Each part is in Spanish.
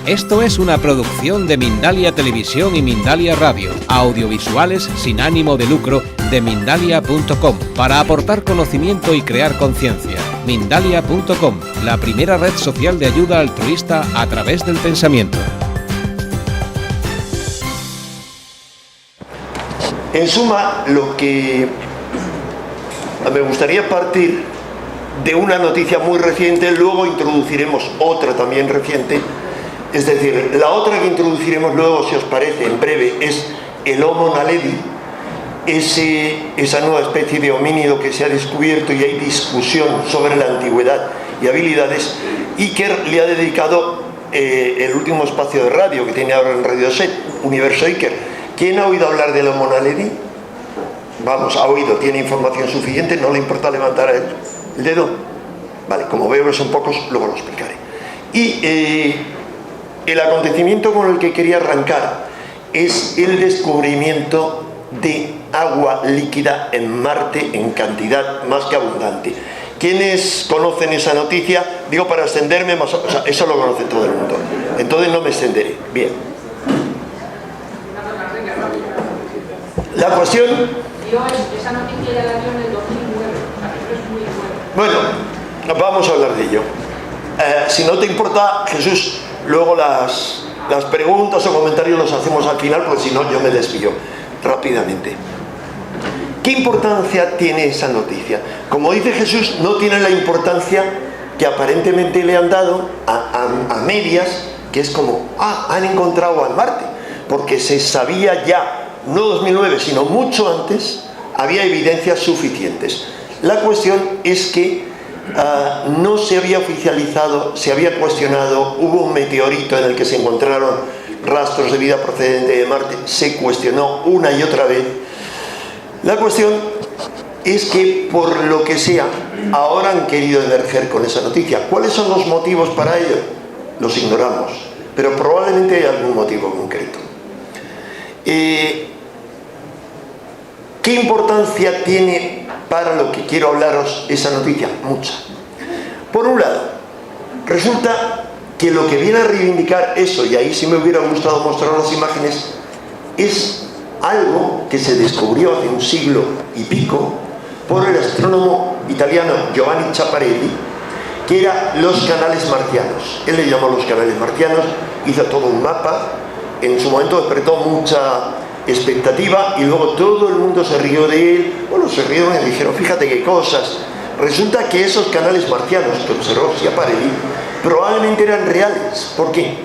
Esto es una producción de Mindalia Televisión y Mindalia Radio, audiovisuales sin ánimo de lucro de Mindalia.com, para aportar conocimiento y crear conciencia. Mindalia.com, la primera red social de ayuda altruista a través del pensamiento. En suma, lo que me gustaría partir de una noticia muy reciente, luego introduciremos otra también reciente. Es decir, la otra que introduciremos luego, si os parece, en breve, es el Homo naledi, esa nueva especie de homínido que se ha descubierto y hay discusión sobre la antigüedad y habilidades. Iker le ha dedicado el último espacio de radio que tiene ahora en Radio Set, Universo Iker. ¿Quién ha oído hablar del Homo naledi? Vamos, ha oído, tiene información suficiente, no le importa levantar el dedo. Vale, como veo que son pocos, luego lo explicaré. Y el acontecimiento con el que quería arrancar es el descubrimiento de agua líquida en Marte en cantidad más que abundante. ¿Quiénes conocen esa noticia? Digo, para extenderme más, o sea, eso lo conoce todo el mundo, entonces no me extenderé. Bien. La cuestión... Esa noticia ya la dio en el 2009, o sea, que es muy buena. Bueno, vamos a hablar de ello. Si no te importa, Jesús, luego las preguntas o comentarios los hacemos al final, porque si no yo me desvío rápidamente. ¿Qué importancia tiene esa noticia? Como dice Jesús, no tiene la importancia que aparentemente le han dado a medias, que es como, han encontrado al Marte, porque se sabía ya, no 2009, sino mucho antes, había evidencias suficientes. La cuestión es que no se había oficializado, se había cuestionado, hubo un meteorito en el que se encontraron rastros de vida procedente de Marte, se cuestionó una y otra vez. La cuestión es que, por lo que sea, ahora han querido emerger con esa noticia. ¿Cuáles son los motivos para ello? Los ignoramos, pero probablemente hay algún motivo concreto. ¿Qué importancia tiene para lo que quiero hablaros esa noticia? Mucha. Por un lado, resulta que lo que viene a reivindicar eso, y ahí sí me hubiera gustado mostrar las imágenes, es algo que se descubrió hace un siglo y pico por el astrónomo italiano Giovanni Schiaparelli, que eran los canales marcianos. Él le llamó los canales marcianos, hizo todo un mapa, en su momento despertó mucha expectativa y luego todo el mundo se rió de él. Bueno, se rieron y dijeron, fíjate qué cosas. Resulta que esos canales marcianos que observó Schiaparelli probablemente eran reales. ¿Por qué?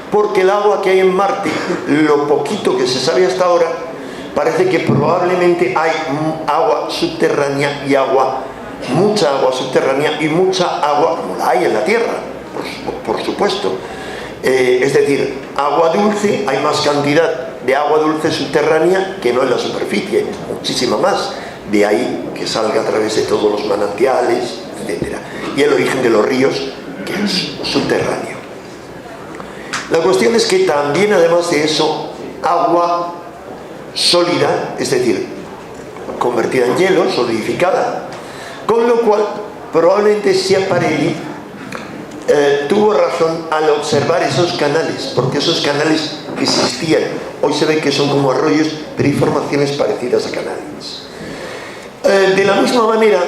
Porque el agua que hay en Marte, lo poquito que se sabe hasta ahora, parece que probablemente hay agua subterránea y mucha agua subterránea y mucha agua como la hay en la Tierra, por supuesto. Es decir, agua dulce, hay más cantidad de agua dulce subterránea que no en la superficie, muchísima más. De ahí que salga a través de todos los manantiales, etc. Y el origen de los ríos, que es subterráneo. La cuestión es que también, además de eso, agua sólida, es decir, convertida en hielo, solidificada, con lo cual probablemente Schiaparelli tuvo razón al observar esos canales, porque esos canales existían. Hoy se ve que son como arroyos, pero hay formaciones parecidas a canales. De la misma manera,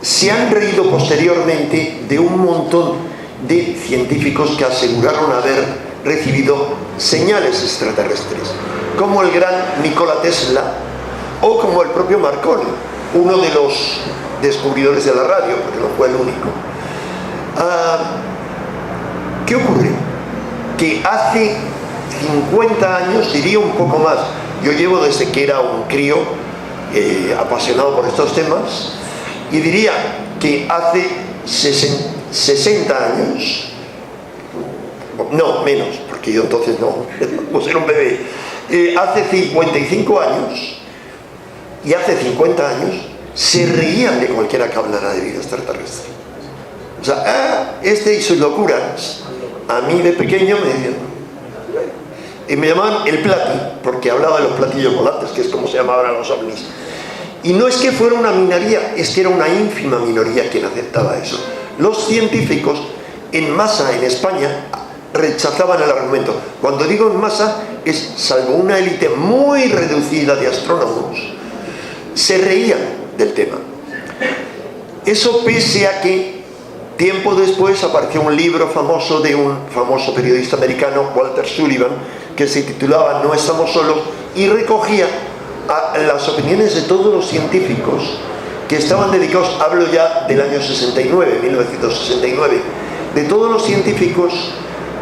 se han reído posteriormente de un montón de científicos que aseguraron haber recibido señales extraterrestres, como el gran Nikola Tesla o como el propio Marconi, uno de los descubridores de la radio, porque no fue el único. ¿Qué ocurre? Que hace 50 años, diría un poco más, yo llevo desde que era un crío apasionado por estos temas, y diría que hace 60 años, no, menos, porque yo entonces no, pues era un bebé, hace 55 años y hace 50 años se reían de cualquiera que hablara de vida extraterrestre. O sea, este y sus locuras, a mí de pequeño me decían, y me llamaban el plati, porque hablaba de los platillos volantes, que es como se llamaban los ovnis. Y no es que fuera una minoría, es que era una ínfima minoría quien aceptaba eso. Los científicos en masa en España rechazaban el argumento. Cuando digo en masa, es salvo una élite muy reducida de astrónomos, se reían del tema. Eso pese a que tiempo después apareció un libro famoso de un famoso periodista americano, Walter Sullivan, que se titulaba No estamos solos, y recogía las opiniones de todos los científicos que estaban dedicados, hablo ya del año 69, 1969, de todos los científicos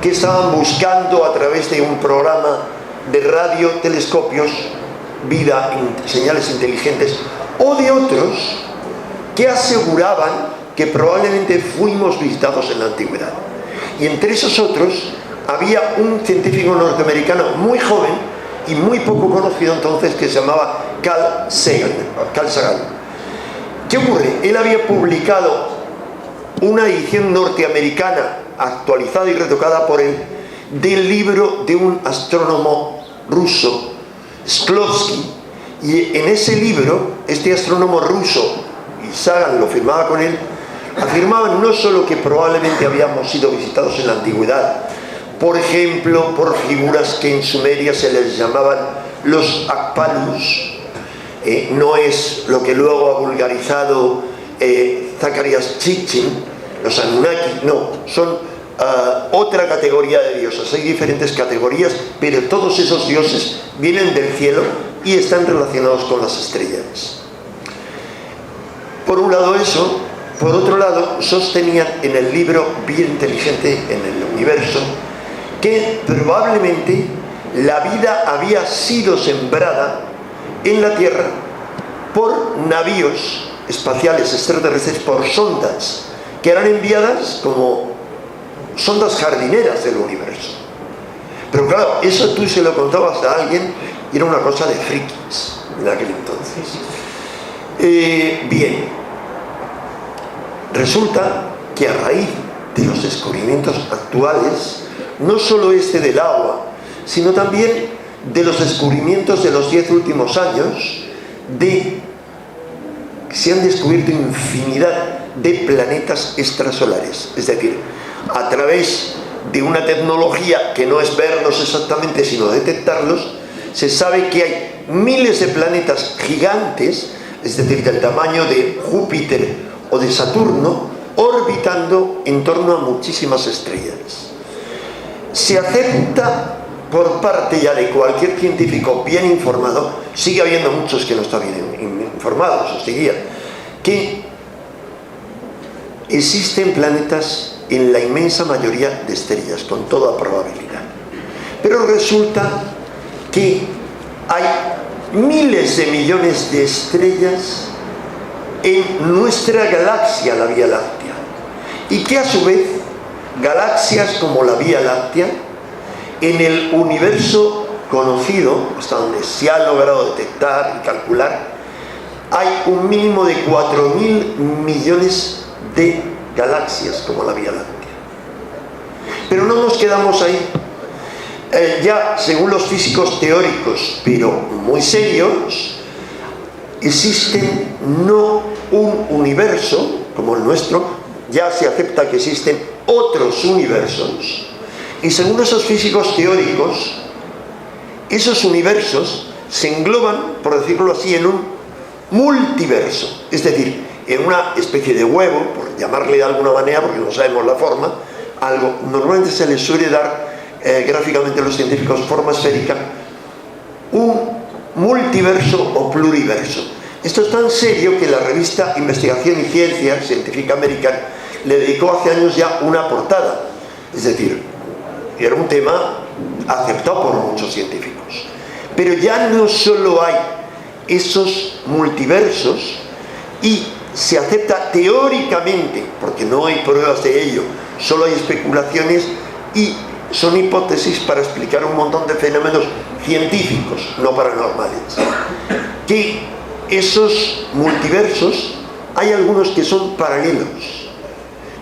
que estaban buscando a través de un programa de radiotelescopios vida, señales inteligentes, o de otros que aseguraban que probablemente fuimos visitados en la antigüedad. Y entre esos otros había un científico norteamericano muy joven y muy poco conocido entonces, que se llamaba Carl Sagan. ¿Qué ocurre? Él había publicado una edición norteamericana actualizada y retocada por él del libro de un astrónomo ruso, Shklovsky, y en ese libro este astrónomo ruso, y Sagan lo firmaba con él, afirmaban no solo que probablemente habíamos sido visitados en la antigüedad, por ejemplo, por figuras que en Sumeria se les llamaban los Akpalus, no es lo que luego ha vulgarizado Zacarías Chichen, los Anunnaki, no, son otra categoría de dioses. Hay diferentes categorías, pero todos esos dioses vienen del cielo y están relacionados con las estrellas. Por un lado eso, por otro lado sostenían en el libro Vida Inteligente en el Universo que probablemente la vida había sido sembrada en la Tierra por navíos espaciales extraterrestres, por sondas que eran enviadas como sondas jardineras del universo. Pero claro, eso tú se lo contabas a alguien y era una cosa de frikis en aquel entonces. Bien, resulta que a raíz de los descubrimientos actuales, no solo este del agua, sino también de los descubrimientos de los 10 últimos años, se han descubierto infinidad de planetas extrasolares. Es decir, a través de una tecnología que no es verlos exactamente, sino detectarlos, se sabe que hay miles de planetas gigantes, es decir, del tamaño de Júpiter o de Saturno, orbitando en torno a muchísimas estrellas. Se acepta por parte ya de cualquier científico bien informado, sigue habiendo muchos que no están bien informados, o seguía, que existen planetas en la inmensa mayoría de estrellas, con toda probabilidad. Pero resulta que hay miles de millones de estrellas en nuestra galaxia, la Vía Láctea, y que a su vez galaxias como la Vía Láctea en el universo conocido, hasta donde se ha logrado detectar y calcular, hay un mínimo de 4.000 millones de galaxias como la Vía Láctea. Pero no nos quedamos ahí. Ya según los físicos teóricos, pero muy serios, existen no un universo como el nuestro, ya se acepta que existen otros universos, y según esos físicos teóricos, esos universos se engloban, por decirlo así, en un multiverso, es decir, en una especie de huevo, por llamarle de alguna manera, porque no sabemos la forma, algo, normalmente se le suele dar gráficamente a los científicos forma esférica, un multiverso o pluriverso. Esto es tan serio que la revista Investigación y Ciencia Científica Americana le dedicó hace años ya una portada. Es decir, era un tema aceptado por muchos científicos. Pero ya no solo hay esos multiversos, y se acepta teóricamente, porque no hay pruebas de ello, solo hay especulaciones y son hipótesis para explicar un montón de fenómenos científicos, no paranormales, que esos multiversos hay algunos que son paralelos,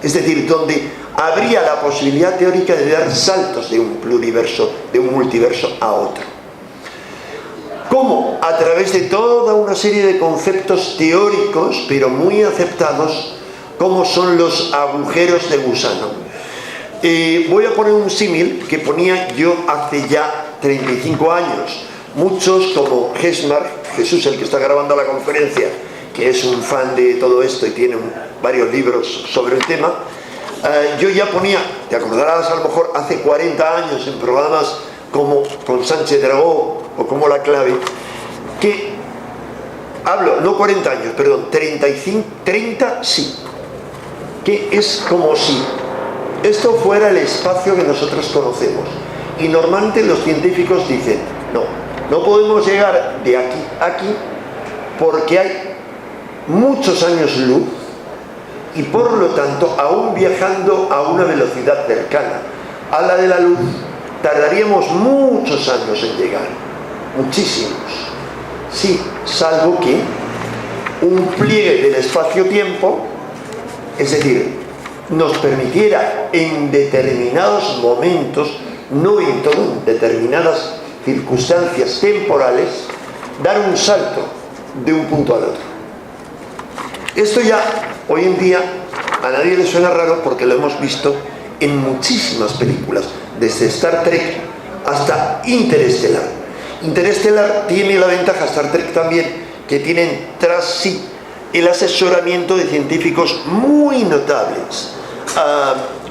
es decir, donde habría la posibilidad teórica de dar saltos de un pluriverso, de un multiverso a otro. ¿Cómo? A través de toda una serie de conceptos teóricos, pero muy aceptados, como son los agujeros de gusano. Voy a poner un símil que ponía yo hace ya 35 años. Muchos, como Gesmar, Jesús, el que está grabando la conferencia, que es un fan de todo esto y tiene varios libros sobre el tema, yo ya ponía, te acordarás a lo mejor hace 40 años en programas como con Sánchez Dragó o como La Clave, que hablo, no 40 años, perdón, 30 sí, que es como si esto fuera el espacio que nosotros conocemos. Y normalmente los científicos dicen, no podemos llegar de aquí a aquí porque hay muchos años luz y por lo tanto, aún viajando a una velocidad cercana a la de la luz, tardaríamos muchos años en llegar, muchísimos. Sí, salvo que un pliegue del espacio-tiempo, es decir, nos permitiera en determinados momentos, no en todo, en determinadas circunstancias temporales, dar un salto de un punto al otro. Esto ya, hoy en día, a nadie le suena raro porque lo hemos visto en muchísimas películas, desde Star Trek hasta Interestelar. Interestelar tiene la ventaja, Star Trek también, que tienen tras sí el asesoramiento de científicos muy notables.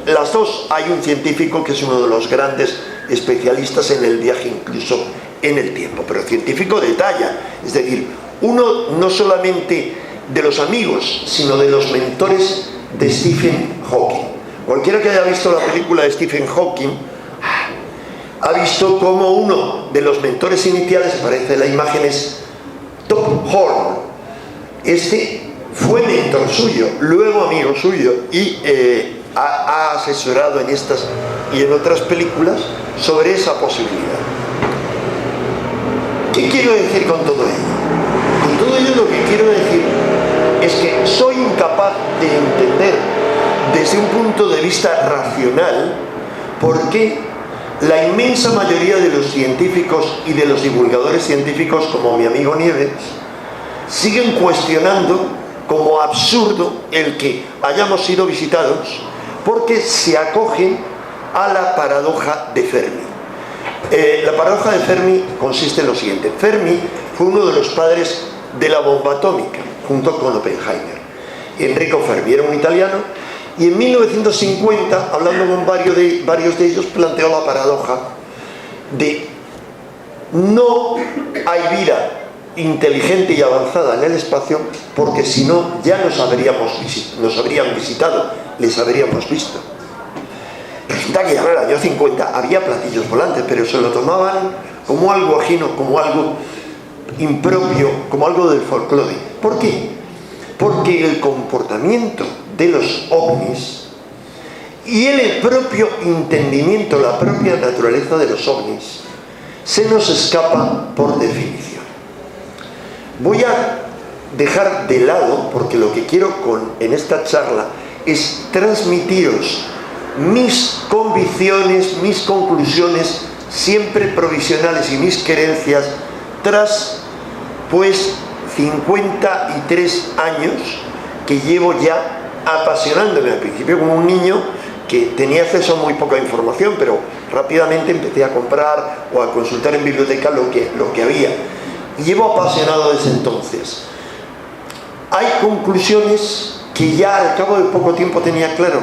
Las dos, hay un científico que es uno de los grandes especialistas en el viaje incluso en el tiempo, pero científico de talla, es decir, uno no solamente de los amigos, sino de los mentores de Stephen Hawking. Cualquiera que haya visto la película de Stephen Hawking ha visto como uno de los mentores iniciales, aparece la imagen, es Top Horn. Este fue mentor suyo, luego amigo suyo, y ha asesorado en estas y en otras películas sobre esa posibilidad. ¿Qué quiero decir con todo ello? Con todo ello lo que quiero decir es que soy incapaz de entender desde un punto de vista racional por qué la inmensa mayoría de los científicos y de los divulgadores científicos, como mi amigo Nieves, siguen cuestionando como absurdo el que hayamos sido visitados, porque se acogen a la paradoja de Fermi. La paradoja de Fermi consiste en lo siguiente. Fermi fue uno de los padres de la bomba atómica, junto con Oppenheimer. Enrico Fermi era un italiano, y en 1950, hablando con varios de ellos, planteó la paradoja de no hay vida inteligente y avanzada en el espacio, porque si no ya nos habrían visitado, les habríamos visto. Resulta que ya en el año 50 había platillos volantes, pero se lo tomaban como algo ajeno, como algo impropio, como algo del folclore. ¿Por qué? Porque el comportamiento de los ovnis y el propio entendimiento, la propia naturaleza de los ovnis, se nos escapa por definición. Voy a dejar de lado, porque lo que quiero en esta charla es transmitiros mis convicciones, mis conclusiones, siempre provisionales, y mis creencias tras, pues, 53 años que llevo ya apasionándome. Al principio como un niño que tenía acceso a muy poca información, pero rápidamente empecé a comprar o a consultar en biblioteca lo que había. Y llevo apasionado desde entonces. Hay conclusiones que ya al cabo de poco tiempo tenía claro.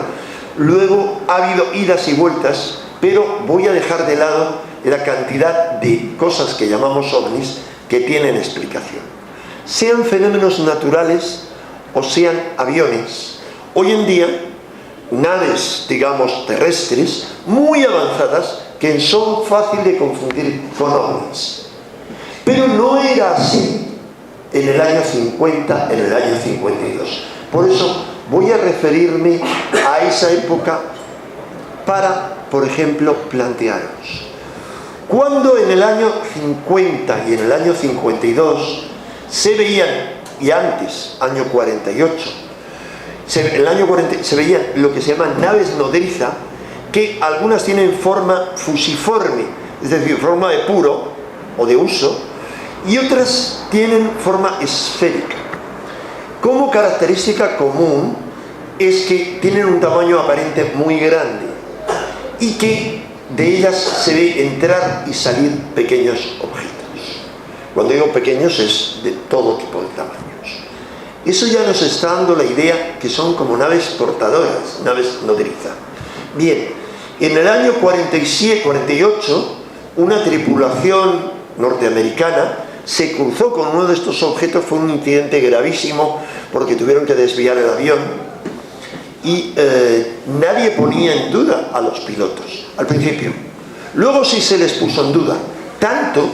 Luego ha habido idas y vueltas, pero voy a dejar de lado la cantidad de cosas que llamamos ovnis que tienen explicación. Sean fenómenos naturales o sean aviones. Hoy en día, naves, digamos, terrestres, muy avanzadas, que son fáciles de confundir con ovnis. Pero no era así en el año 50, en el año 52. Por eso voy a referirme a esa época para, por ejemplo, plantearos. Cuando en el año 50 y en el año 52 se veían, y antes, año 48, en el año 40 se veían lo que se llaman naves nodriza, que algunas tienen forma fusiforme, es decir, forma de puro o de uso, y otras tienen forma esférica. Como característica común es que tienen un tamaño aparente muy grande. y que de ellas se ve entrar y salir pequeños objetos. Cuando digo pequeños es de todo tipo de tamaños. Eso ya nos está dando la idea que son como naves portadoras, naves nodriza. Bien, en el año 48, una tripulación norteamericana se cruzó con uno de estos objetos. Fue un incidente gravísimo porque tuvieron que desviar el avión y nadie ponía en duda a los pilotos al principio. Luego sí se les puso en duda, tanto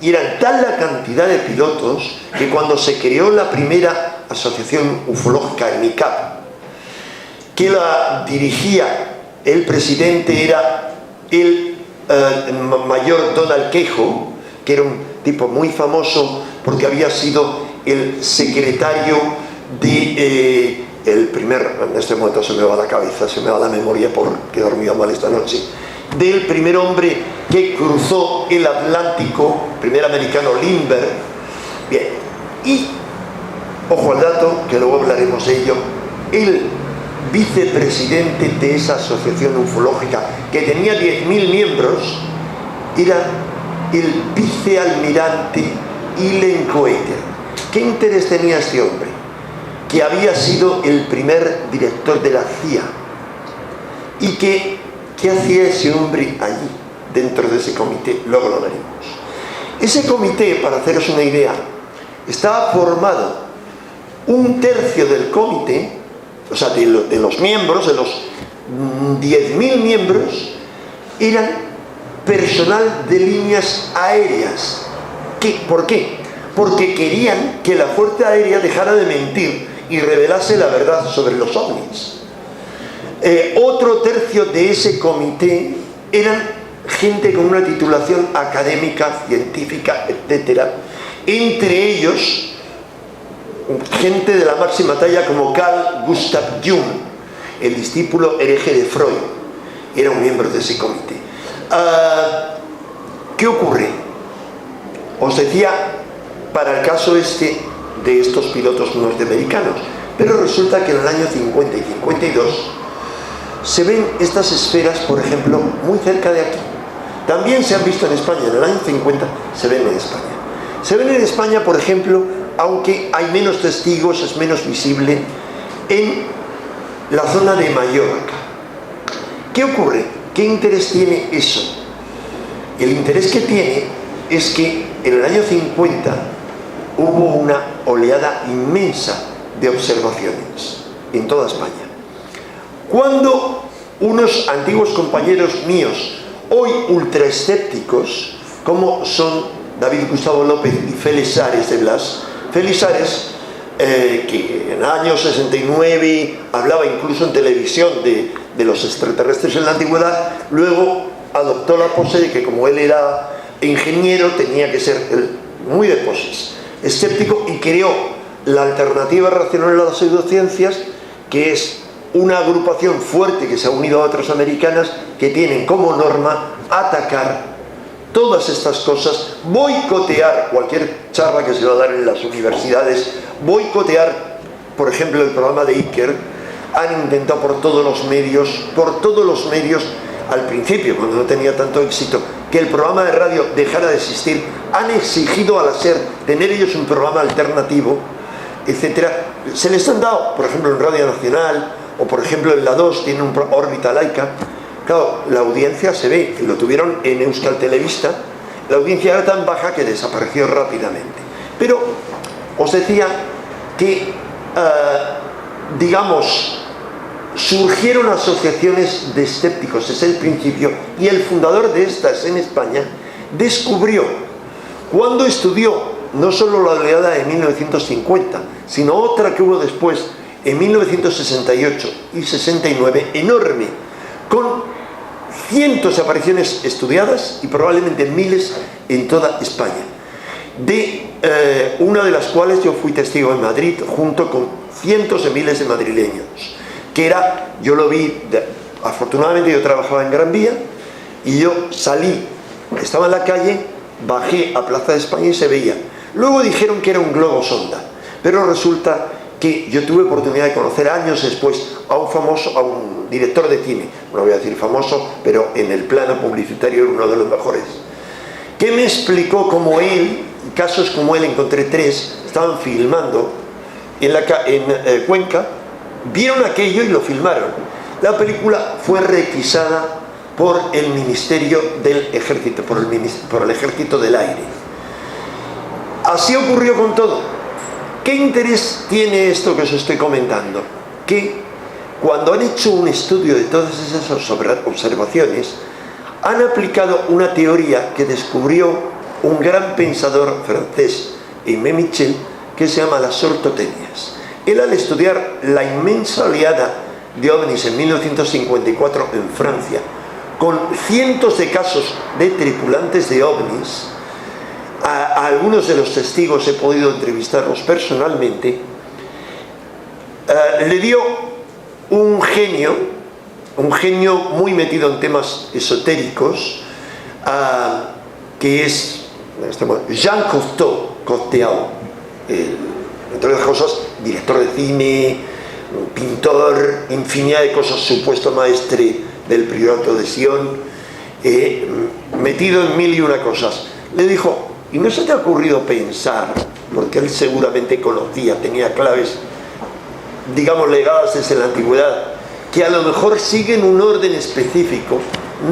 y era tal la cantidad de pilotos que cuando se creó la primera asociación ufológica, el NICAP, que la dirigía el presidente era el mayor Donald Queijo, que era un tipo muy famoso porque había sido el secretario de el primer, en este momento se me va la cabeza, se me va la memoria porque he dormido mal esta noche, del primer hombre que cruzó el Atlántico, primer americano, Lindbergh. Bien, y ojo al dato, que luego hablaremos de ello, el vicepresidente de esa asociación ufológica, que tenía 10.000 miembros, era el vicealmirante Ilen Coeter. ¿Qué interés tenía este hombre? Que había sido el primer director de la CIA. ¿Y qué hacía ese hombre allí, dentro de ese comité? Luego lo veremos. Ese comité, para haceros una idea, estaba formado un tercio del comité, o sea, de los miembros, de los 10.000 miembros, eran personal de líneas aéreas. ¿Por qué? Porque querían que la Fuerza Aérea dejara de mentir y revelase la verdad sobre los ovnis. Otro tercio de ese comité eran gente con una titulación académica, científica, etc. Entre ellos, gente de la máxima talla como Carl Gustav Jung, el discípulo hereje de Freud. Era un miembro de ese comité. ¿Qué ocurre? Os decía, para el caso este de estos pilotos norteamericanos, pero resulta que en el año 50 y 52 se ven estas esferas, por ejemplo, muy cerca de aquí. También se han visto en España, en el año 50 se ven en España. Se ven en España, por ejemplo, aunque hay menos testigos, es menos visible, en la zona de Mallorca. ¿Qué ocurre? ¿Qué interés tiene eso? El interés que tiene es que en el año 50 hubo una oleada inmensa de observaciones en toda España. Cuando unos antiguos compañeros míos, hoy ultraescépticos, como son David Gustavo López y Félix Ares de Blas, Félix Ares, que en el año 69 hablaba incluso en televisión de los extraterrestres en la antigüedad, luego adoptó la pose de que como él era ingeniero tenía que ser muy de poses, escéptico, y creó la alternativa racional a las pseudociencias, que es una agrupación fuerte que se ha unido a otras americanas que tienen como norma atacar todas estas cosas, boicotear cualquier charla que se va a dar en las universidades, boicotear, por ejemplo, el programa de Iker. Han intentado por todos los medios, al principio, cuando no tenía tanto éxito, que el programa de radio dejara de existir. Han exigido a la SER tener ellos un programa alternativo, etcétera. Se les han dado, por ejemplo, en Radio Nacional, o por ejemplo en la 2 tienen un órbita laica. Claro, la audiencia se ve, lo tuvieron en Euskal Telebista, la audiencia era tan baja que desapareció rápidamente. Pero os decía que, digamos, surgieron asociaciones de escépticos desde el principio, y el fundador de estas en España descubrió, cuando estudió no solo la oleada de 1950, sino otra que hubo después, en 1968 y 69, enorme, con cientos de apariciones estudiadas y probablemente miles en toda España, de una de las cuales yo fui testigo en Madrid junto con cientos de miles de madrileños, que era, yo lo vi, afortunadamente yo trabajaba en Gran Vía y yo salí, estaba en la calle, bajé a Plaza de España y se veía. Luego dijeron que era un globo sonda, pero resulta que yo tuve oportunidad de conocer años después a un director de cine, no voy a decir famoso, pero en el plano publicitario era uno de los mejores, que me explicó cómo él, casos como él, encontré 3, estaban filmando en Cuenca, vieron aquello y lo filmaron. La película fue requisada por el Ministerio del Ejército, por el Ejército del Aire. Así ocurrió con todo. ¿Qué interés tiene esto que os estoy comentando? Que cuando han hecho un estudio de todas esas observaciones, han aplicado una teoría que descubrió un gran pensador francés, Aimé Michel, que se llama las ortotenias. Él, al estudiar la inmensa oleada de ovnis en 1954 en Francia, con cientos de casos de tripulantes de ovnis, a algunos de los testigos he podido entrevistarlos personalmente, le dio un genio muy metido en temas esotéricos, que es Jean Cocteau, entre otras cosas, director de cine, pintor, infinidad de cosas, supuesto maestre del priorato de Sion, metido en 1001 cosas. Le dijo: ¿y no se te ha ocurrido pensar, porque él seguramente conocía, tenía claves, digamos, legadas desde la antigüedad, que a lo mejor siguen un orden específico?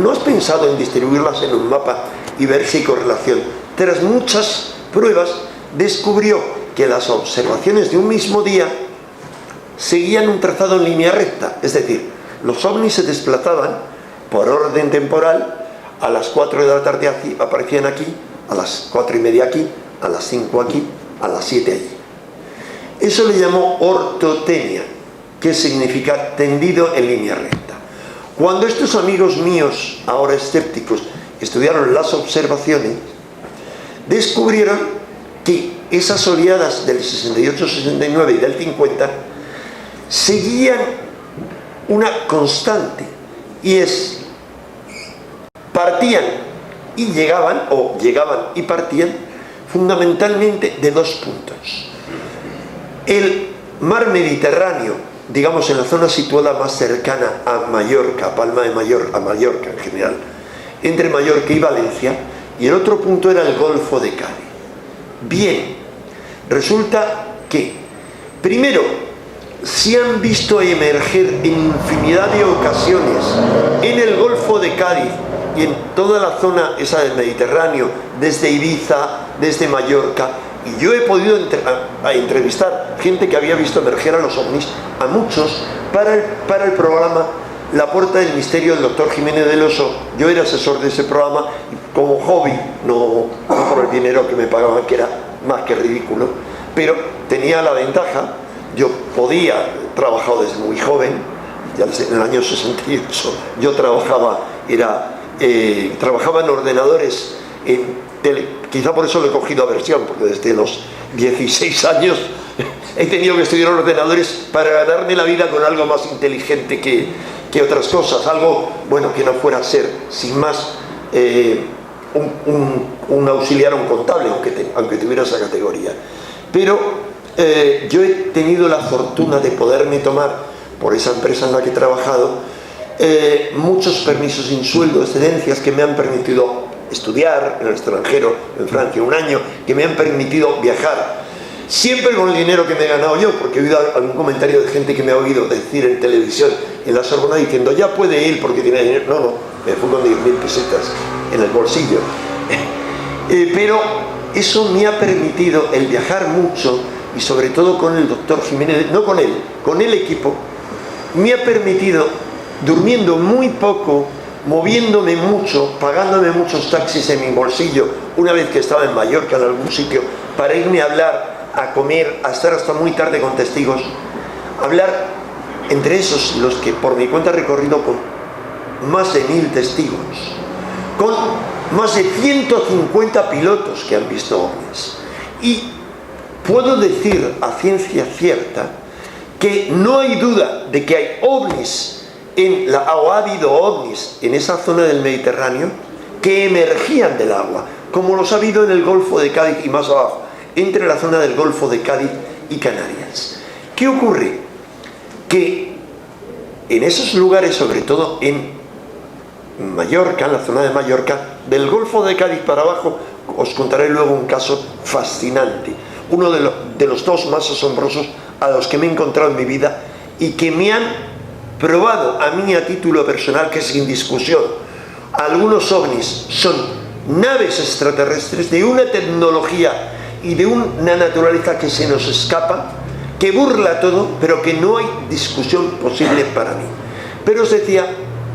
¿No has pensado en distribuirlas en un mapa y ver si hay correlación? Tras muchas pruebas, descubrió que las observaciones de un mismo día seguían un trazado en línea recta, es decir, los ovnis se desplazaban por orden temporal. A las 4 de la tarde aquí, aparecían aquí, a las 4:30 aquí, a las 5 aquí, a las 7 allí. Eso le llamó ortotenia, que significa tendido en línea recta. Cuando estos amigos míos, ahora escépticos, estudiaron las observaciones, descubrieron que esas oleadas del 68, 69 y del 50 seguían una constante, y es: partían y llegaban, o llegaban y partían, fundamentalmente de 2 puntos. El mar Mediterráneo, digamos en la zona situada más cercana a Mallorca, Palma de Mallorca, a Mallorca en general, entre Mallorca y Valencia, y el otro punto era el Golfo de Cádiz. Bien, resulta que, primero, se han visto emerger en infinidad de ocasiones en el Golfo de Cádiz y en toda la zona esa del Mediterráneo, desde Ibiza, desde Mallorca, y yo he podido entrevistar gente que había visto emerger a los ovnis, a muchos, para el programa La Puerta del Misterio del doctor Jiménez del Oso. Yo era asesor de ese programa como hobby, no por el dinero que me pagaban, que era más que ridículo, pero tenía la ventaja. Yo trabajado desde muy joven, ya en el año 68, yo trabajaba en ordenadores, quizá por eso le he cogido aversión, porque desde los 16 años he tenido que estudiar ordenadores para ganarme la vida con algo más inteligente que otras cosas, algo, bueno, que no fuera a ser, sin más, un auxiliar o un contable, aunque tuviera esa categoría. Pero yo he tenido la fortuna de poderme tomar, por esa empresa en la que he trabajado, muchos permisos sin sueldo, excedencias que me han permitido estudiar en el extranjero, en Francia 1 año, que me han permitido viajar, siempre con el dinero que me he ganado yo, porque he oído algún comentario de gente que me ha oído decir en televisión, en la Sorbona, diciendo: ya puede ir porque tiene dinero. No, me fui con 10.000 pesetas en el bolsillo. Pero eso me ha permitido el viajar mucho, y sobre todo con el doctor Jiménez, no con él, con el equipo, me ha permitido, durmiendo muy poco, moviéndome mucho, pagándome muchos taxis en mi bolsillo, una vez que estaba en Mallorca, en algún sitio, para irme a hablar, a comer, a estar hasta muy tarde con testigos, hablar, entre esos los que por mi cuenta he recorrido con más de 1000 testigos, con más de 150 pilotos que han visto ovnis. Y puedo decir a ciencia cierta que no hay duda de que hay ovnis o ha habido ovnis en esa zona del Mediterráneo que emergían del agua, como los ha habido en el Golfo de Cádiz y más abajo, entre la zona del Golfo de Cádiz y Canarias. ¿Qué ocurre? Que en esos lugares, sobre todo en Mallorca, en la zona de Mallorca, del Golfo de Cádiz para abajo, os contaré luego un caso fascinante, uno de los dos más asombrosos a los que me he encontrado en mi vida y que me han probado a mí a título personal que sin discusión algunos ovnis son naves extraterrestres de una tecnología y de una naturaleza que se nos escapa, que burla todo, pero que no hay discusión posible para mí. Pero os decía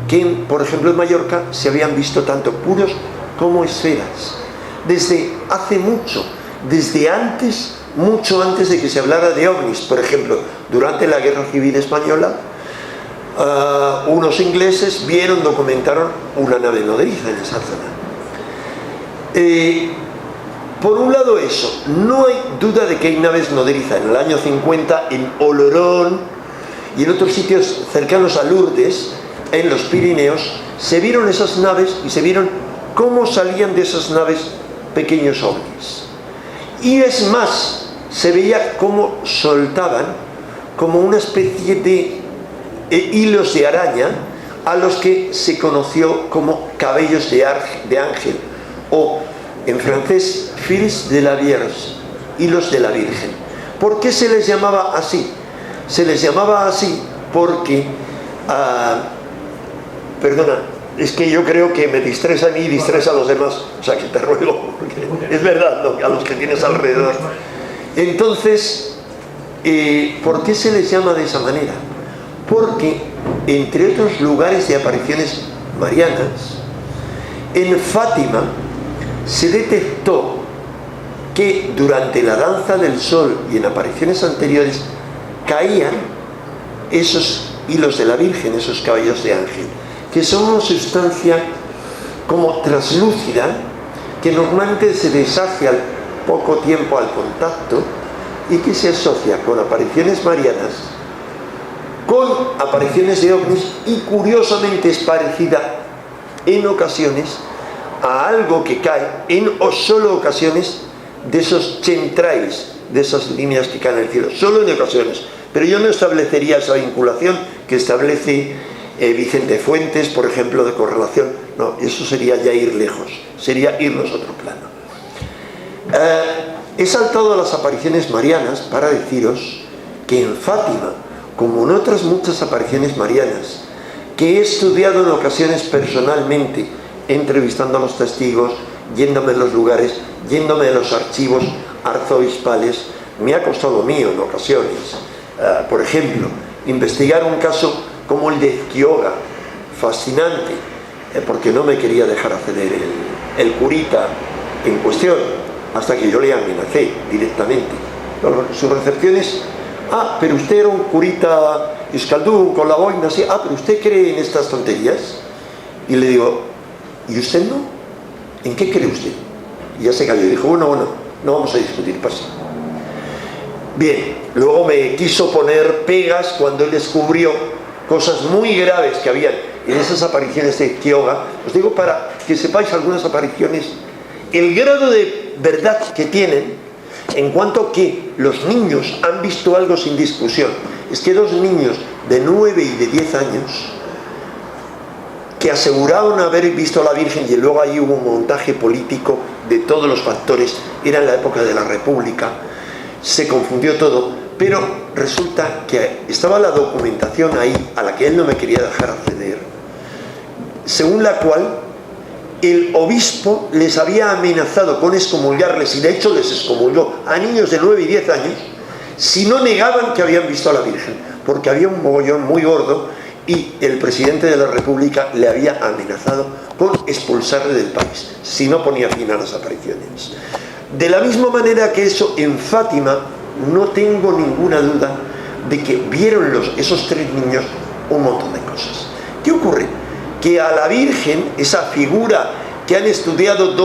que, por ejemplo, en Mallorca se habían visto tanto puros como esferas, desde hace mucho, desde antes, mucho antes de que se hablara de ovnis. Por ejemplo, durante la Guerra Civil Española, unos ingleses documentaron una nave nodriza en esa zona. Por un lado eso, no hay duda de que hay naves nodriza. En el año 50 en Olorón y en otros sitios cercanos a Lourdes, en los Pirineos, se vieron esas naves y se vieron cómo salían de esas naves pequeños ovnis. Y es más, se veía cómo soltaban como una especie de hilos de araña a los que se conoció como cabellos de ángel, o en francés fils de la Vierge, hilos de la Virgen. ¿Por qué se les llamaba así? Se les llamaba así porque perdona, es que yo creo que me distresa a mí y distresa a los demás, o sea que te ruego, porque es verdad, ¿no?, a los que tienes alrededor. Entonces, ¿por qué se les llama de esa manera? Porque, entre otros lugares de apariciones marianas, en Fátima se detectó que durante la danza del sol y en apariciones anteriores caían esos hilos de la Virgen, esos cabellos de ángel, que son una sustancia como translúcida que normalmente se deshace al poco tiempo al contacto y que se asocia con apariciones marianas, con apariciones de ovnis, y curiosamente es parecida en ocasiones a algo que cae en solo ocasiones de esos chemtrails, de esas líneas que caen en el cielo, solo en ocasiones. Pero yo no establecería esa vinculación que establece Vicente Fuentes, por ejemplo, de correlación. No, eso sería ya ir lejos, sería irnos a otro plano. He saltado a las apariciones marianas para deciros que en Fátima, como en otras muchas apariciones marianas, que he estudiado en ocasiones personalmente, entrevistando a los testigos, yéndome a los lugares, yéndome a los archivos arzobispales, me ha costado mío en ocasiones. Por ejemplo, investigar un caso como el de Ezquioga, fascinante, porque no me quería dejar acceder el curita en cuestión, hasta que yo le amenacé directamente. Su recepción es: pero usted era un curita euskaldún con la boina así, pero usted cree en estas tonterías. Y le digo: ¿y usted no? ¿En qué cree usted? Y ya se cayó y dijo: bueno, no vamos a discutir, pasa. Bien, luego me quiso poner pegas cuando él descubrió cosas muy graves que había en esas apariciones de Ezquioga. Os digo para que sepáis algunas apariciones, el grado de verdad que tienen, en cuanto que los niños han visto algo sin discusión. Es que dos niños de 9 y de 10 años que aseguraban haber visto a la Virgen, y luego ahí hubo un montaje político de todos los factores, era en la época de la República, se confundió todo, pero resulta que estaba la documentación ahí, a la que él no me quería dejar acceder, según la cual el obispo les había amenazado con excomulgarles, y de hecho les excomulgó a niños de 9 y 10 años si no negaban que habían visto a la Virgen, porque había un mogollón muy gordo y el presidente de la República le había amenazado con expulsarle del país si no ponía fin a las apariciones. De la misma manera que eso, en Fátima no tengo ninguna duda de que vieron esos tres niños un montón de cosas. ¿Qué ocurre? Que a la Virgen, esa figura que han estudiado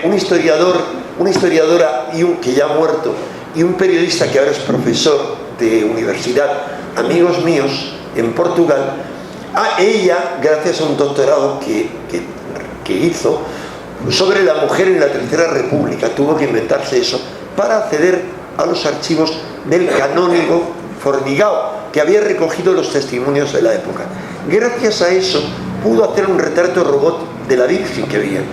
una historiadora que ya ha muerto, y un periodista que ahora es profesor de universidad, amigos míos en Portugal, a ella, gracias a un doctorado que hizo sobre la mujer en la Tercera República, tuvo que inventarse eso para acceder a los archivos del canónigo Formigao, que había recogido los testimonios de la época. Gracias a eso pudo hacer un retrato robot de la Virgen que veían.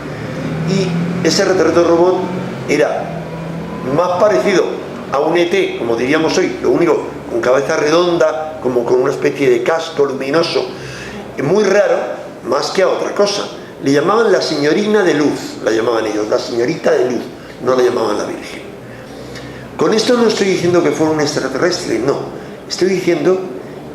Y ese retrato robot era más parecido a un ET, como diríamos hoy, lo único con cabeza redonda, como con una especie de casco luminoso, muy raro, más que a otra cosa. Le llamaban la señorina de luz, la llamaban ellos, la señorita de luz, no la llamaban la Virgen. Con esto no estoy diciendo que fuera un extraterrestre, no. Estoy diciendo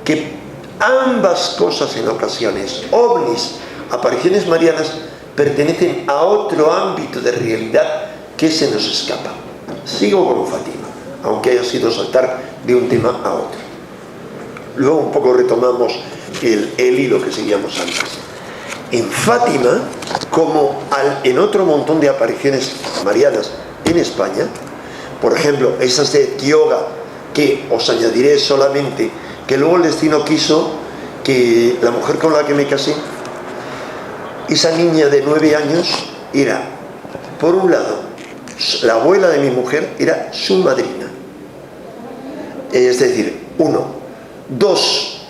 que ambas cosas en ocasiones, ovnis, apariciones marianas, pertenecen a otro ámbito de realidad que se nos escapa. Sigo con Fátima, aunque haya sido saltar de un tema a otro. Luego un poco retomamos el hilo que seguíamos antes. En Fátima, como en otro montón de apariciones marianas en España, por ejemplo, esas de Quiroga, que os añadiré solamente que luego el destino quiso que la mujer con la que me casé, esa niña de 9 años era, por un lado, la abuela de mi mujer era su madrina. Es decir, 1. 2,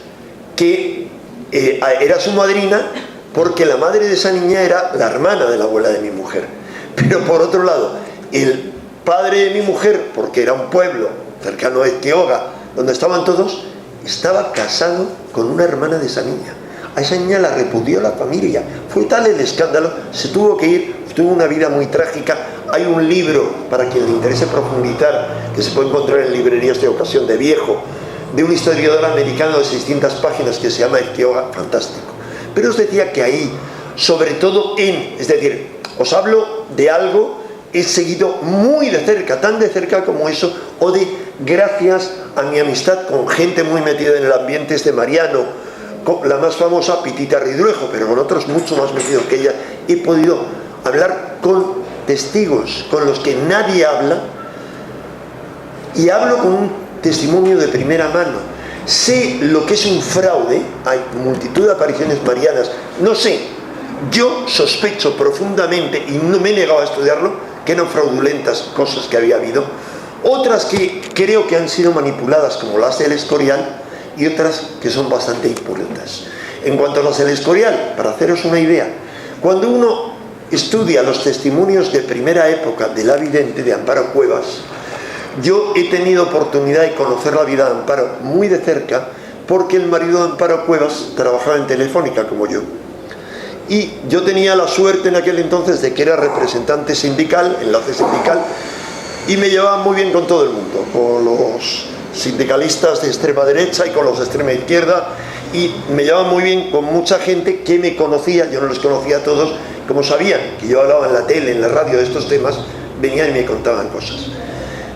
que era su madrina porque la madre de esa niña era la hermana de la abuela de mi mujer. Pero por otro lado, el padre de mi mujer, porque era un pueblo cercano a Quiroga, donde estaban todos, estaba casado con una hermana de esa niña. A esa niña la repudió la familia. Fue tal el escándalo, se tuvo que ir, tuvo una vida muy trágica. Hay un libro, para quien le interese profundizar, que se puede encontrar en librerías de ocasión de viejo, de un historiador americano de 600 páginas que se llama El Quiroga, fantástico. Pero os decía que ahí, sobre todo es decir, os hablo de algo he seguido muy de cerca, tan de cerca como eso, o de gracias a mi amistad con gente muy metida en el ambiente mariano, con la más famosa Pitita Ridruejo, pero con otros mucho más metidos que ella, he podido hablar con testigos con los que nadie habla, y hablo con un testimonio de primera mano. Sé lo que es un fraude, hay multitud de apariciones marianas, no sé, yo sospecho profundamente, y no me he negado a estudiarlo, que eran fraudulentas cosas que había habido, otras que creo que han sido manipuladas, como las del Escorial, y otras que son bastante impolutas. En cuanto a las del Escorial, para haceros una idea, cuando uno estudia los testimonios de primera época de la vidente de Amparo Cuevas, yo he tenido oportunidad de conocer la vida de Amparo muy de cerca, porque el marido de Amparo Cuevas trabajaba en Telefónica como yo. Y yo tenía la suerte en aquel entonces de que era representante sindical, enlace sindical, y me llevaba muy bien con todo el mundo, con los sindicalistas de extrema derecha y con los de extrema izquierda, y me llevaba muy bien con mucha gente que me conocía, yo no los conocía a todos, como sabían que yo hablaba en la tele, en la radio de estos temas, venían y me contaban cosas.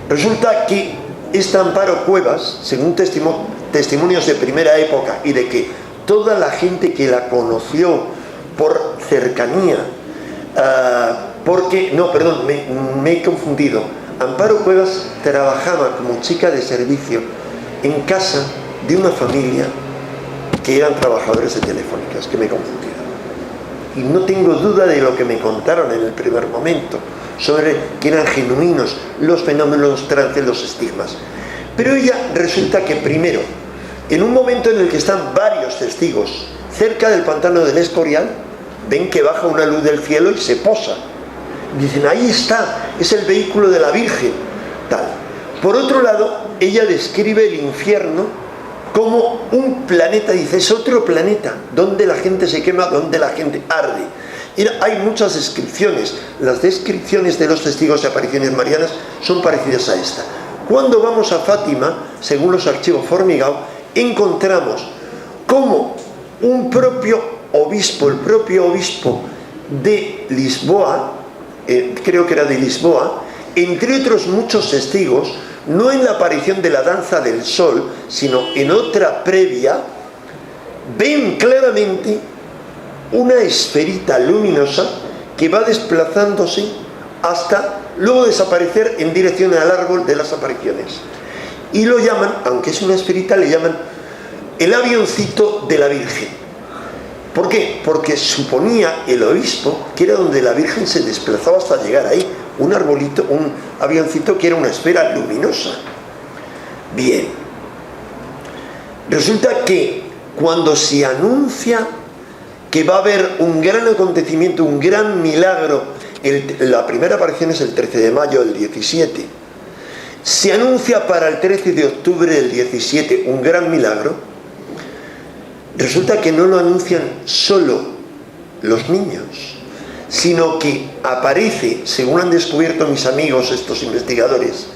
Resulta que esta Amparo Cuevas, según testimonios de primera época y de que toda la gente que la conoció por cercanía, me he confundido. Amparo Cuevas trabajaba como chica de servicio en casa de una familia que eran trabajadores de Telefónicas, que me he confundido. Y no tengo duda de lo que me contaron en el primer momento, sobre que eran genuinos los fenómenos, los trances, los estigmas. Pero ella resulta que primero, en un momento en el que están varios testigos cerca del pantano del Escorial, ven que baja una luz del cielo y se posa. Dicen, ahí está, es el vehículo de la Virgen, tal. Por otro lado, ella describe el infierno como un planeta, dice, es otro planeta, donde la gente se quema, donde la gente arde. Y hay muchas descripciones. Las descripciones de los testigos de apariciones marianas son parecidas a esta. Cuando vamos a Fátima, según los archivos Formigao, encontramos como un propio obispo, el propio obispo de Lisboa, creo que era de Lisboa, entre otros muchos testigos, no en la aparición de la danza del sol, sino en otra previa, ven claramente una esferita luminosa que va desplazándose hasta luego desaparecer en dirección al árbol de las apariciones. Y lo llaman, aunque es una esferita, le llaman el avioncito de la Virgen. ¿Por qué? Porque suponía el obispo que era donde la Virgen se desplazaba hasta llegar ahí, un arbolito, un avioncito que era una esfera luminosa. Bien. Resulta que cuando se anuncia que va a haber un gran acontecimiento, un gran milagro, la primera aparición es el 13 de mayo del 17, se anuncia para el 13 de octubre del 17 un gran milagro, resulta que no lo anuncian solo los niños, sino que aparece, según han descubierto mis amigos estos investigadores,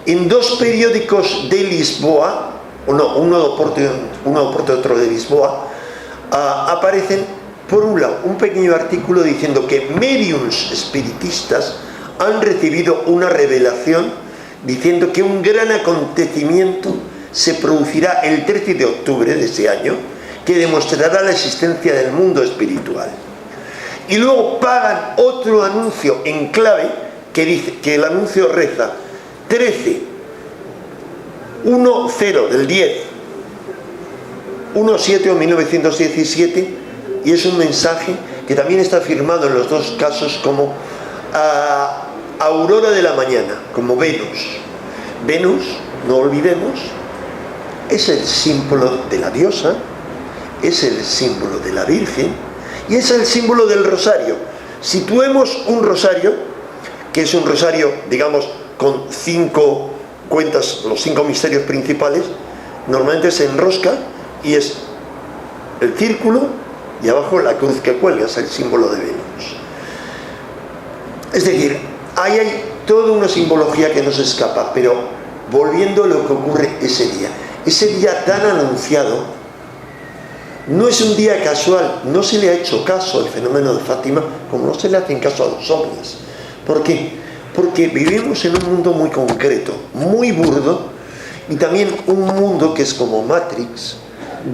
en dos periódicos de Lisboa, uno de Oporto y otro de Lisboa, aparecen, por un lado, un pequeño artículo diciendo que médiums espiritistas han recibido una revelación diciendo que un gran acontecimiento se producirá el 13 de octubre de ese año, que demostrará la existencia del mundo espiritual. Y luego pagan otro anuncio en clave que dice que el anuncio reza 13/10 del 10 17 o 1917, y es un mensaje que también está firmado en los dos casos como aurora de la mañana, como Venus. Venus, no olvidemos, es el símbolo de la diosa, es el símbolo de la Virgen y es el símbolo del rosario. Situemos un rosario, que es un rosario, digamos, con 5 cuentas, los 5 misterios principales, normalmente se enrosca y es el círculo y abajo la cruz que cuelga, es el símbolo de Venus. Es decir, ahí hay toda una simbología que no se escapa, pero volviendo a lo que ocurre ese día tan anunciado, no es un día casual, no se le ha hecho caso al fenómeno de Fátima como no se le hacen caso a los ovnis. ¿Por qué? Porque vivimos en un mundo muy concreto, muy burdo, y también un mundo que es como Matrix,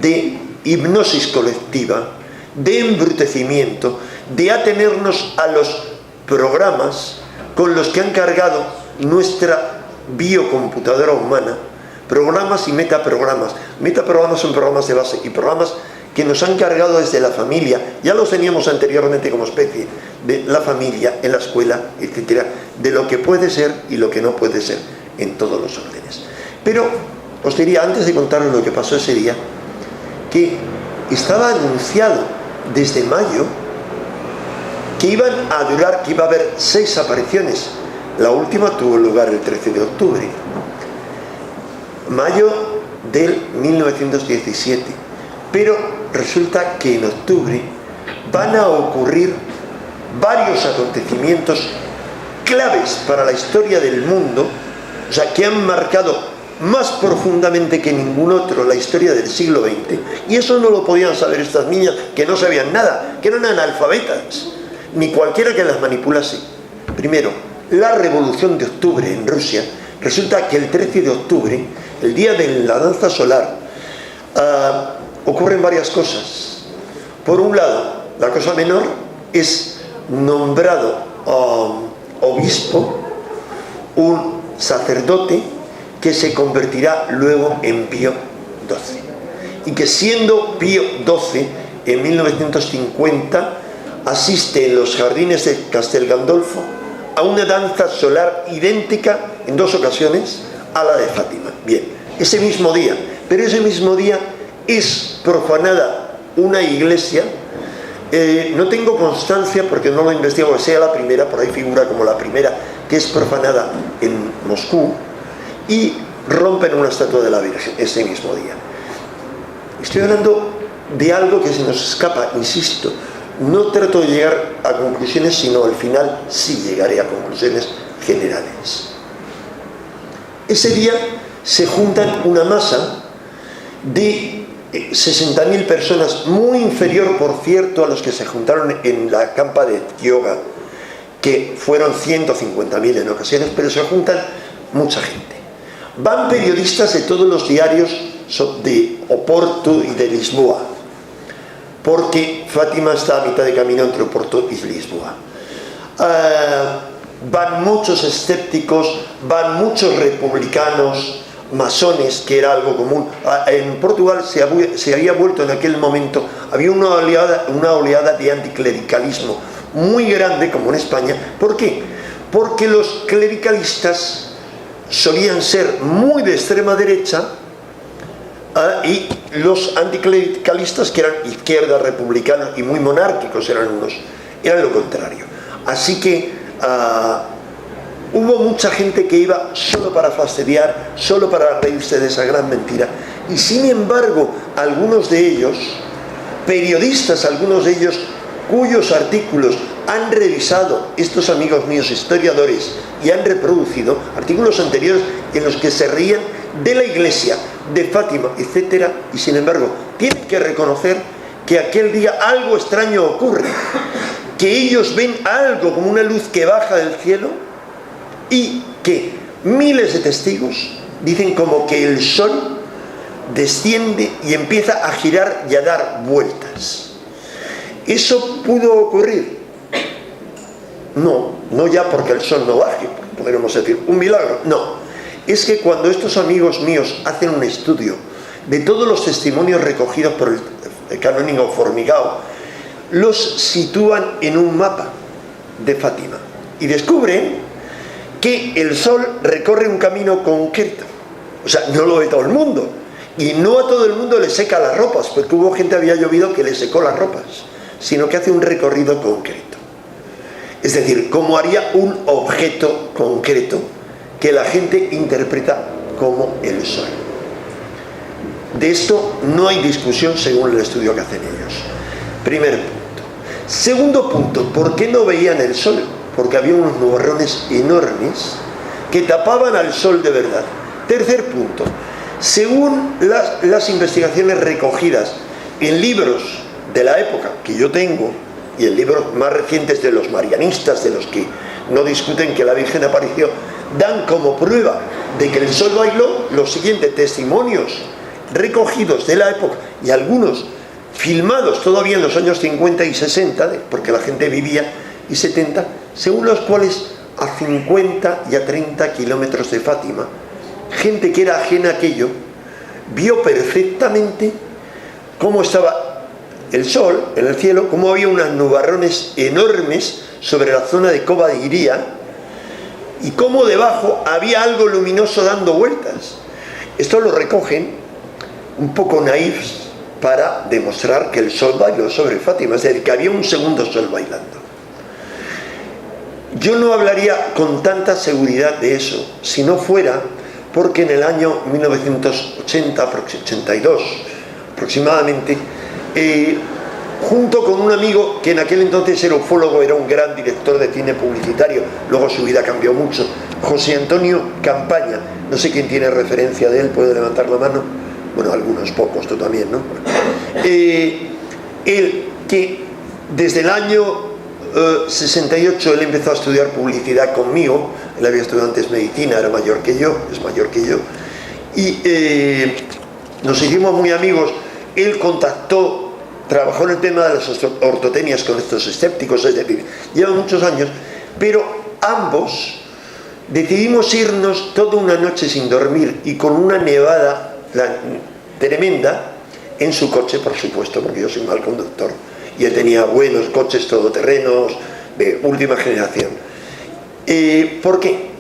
de hipnosis colectiva, de embrutecimiento, de atenernos a los programas con los que han cargado nuestra biocomputadora humana, programas y metaprogramas. Metaprogramas son programas de base y programas que nos han cargado desde la familia, ya los teníamos anteriormente como especie, de la familia, en la escuela, etcétera, de lo que puede ser y lo que no puede ser en todos los órdenes. Pero os diría, antes de contaros lo que pasó ese día, que estaba anunciado desde mayo que iban a durar, que iba a haber 6 apariciones. La última tuvo lugar el 13 de octubre. Mayo del 1917. Pero resulta que en octubre van a ocurrir varios acontecimientos claves para la historia del mundo, o sea, que han marcado más profundamente que ningún otro la historia del siglo XX, y eso no lo podían saber estas niñas que no sabían nada, que eran analfabetas, ni cualquiera que las manipulase. Primero, la Revolución de Octubre en Rusia. Resulta que el 13 de octubre, el día de la danza solar, ocurren varias cosas. Por un lado, la cosa menor es nombrado obispo un sacerdote que se convertirá luego en Pío XII, y que siendo Pío XII en 1950 asiste en los jardines de Castel Gandolfo a una danza solar idéntica en 2 ocasiones a la de Fátima. Bien, ese mismo día, pero ese mismo día es profanada una iglesia. No tengo constancia porque no lo investigo que sea la primera, por ahí figura como la primera, que es profanada en Moscú, y rompen una estatua de la Virgen ese mismo día. Estoy hablando de algo que se nos escapa, insisto. No trato de llegar a conclusiones, sino al final sí llegaré a conclusiones generales. Ese día se juntan una masa de 60.000 personas, muy inferior, por cierto, a los que se juntaron en la campa de Kioga, que fueron 150.000 en ocasiones, pero se juntan mucha gente. Van periodistas de todos los diarios de Oporto y de Lisboa, porque Fátima está a mitad de camino entre Oporto y Lisboa. Van muchos escépticos, van muchos republicanos, masones, que era algo común. En Portugal se había vuelto en aquel momento, había una oleada de anticlericalismo muy grande, como en España. ¿Por qué? Porque los clericalistas solían ser muy de extrema derecha, y los anticlericalistas, que eran izquierda, republicanos y muy monárquicos, eran lo contrario. Así que hubo mucha gente que iba solo para fastidiar, solo para reírse de esa gran mentira, y sin embargo algunos de ellos, periodistas, algunos de ellos cuyos artículos han revisado estos amigos míos historiadores y han reproducido artículos anteriores en los que se ríen de la Iglesia, de Fátima, etcétera, y sin embargo tienen que reconocer que aquel día algo extraño ocurre, que ellos ven algo como una luz que baja del cielo y que miles de testigos dicen como que el sol desciende y empieza a girar y a dar vueltas. ¿Eso pudo ocurrir? No ya porque el sol no baje, podríamos decir, un milagro. No, es que cuando estos amigos míos hacen un estudio de todos los testimonios recogidos por el canónigo Formigao, los sitúan en un mapa de Fátima y descubren que el sol recorre un camino concreto. O sea, no lo ve todo el mundo, y no a todo el mundo le seca las ropas, porque hubo gente, había llovido, que le secó las ropas, sino que hace un recorrido concreto. Es decir, como haría un objeto concreto que la gente interpreta como el sol. De esto no hay discusión según el estudio que hacen ellos. Primer punto. Segundo punto, ¿por qué no veían el sol? Porque había unos nubarrones enormes que tapaban al sol de verdad. Tercer punto, según las investigaciones recogidas en libros de la época que yo tengo y en libros más recientes de los marianistas, de los que no discuten que la Virgen apareció, dan como prueba de que el sol bailó los siguientes testimonios recogidos de la época y algunos filmados todavía en los años 50 y 60, porque la gente vivía, y 70, según los cuales a 50 y a 30 kilómetros de Fátima, gente que era ajena a aquello vio perfectamente cómo estaba el sol en el cielo, cómo había unos nubarrones enormes sobre la zona de Cova de Iría y cómo debajo había algo luminoso dando vueltas. Esto lo recogen un poco naifs para demostrar que el sol bailó sobre Fátima, es decir, que había un segundo sol bailando. Yo no hablaría con tanta seguridad de eso si no fuera porque en el año 1982 aproximadamente, junto con un amigo que en aquel entonces era ufólogo, era un gran director de cine publicitario, luego su vida cambió mucho, José Antonio Campaña, no sé quién tiene referencia de él, puede levantar la mano, bueno, algunos pocos, tú también, ¿no? Él que desde el año 68 él empezó a estudiar publicidad conmigo, él había estudiado antes medicina, era mayor que yo, es mayor que yo, y nos hicimos muy amigos. Él contactó, trabajó en el tema de las ortotenias con estos escépticos, es decir, lleva muchos años, pero ambos decidimos irnos toda una noche sin dormir y con una nevada tremenda en su coche, por supuesto, porque yo soy mal conductor y él tenía buenos coches todoterrenos de última generación. ¿Por qué?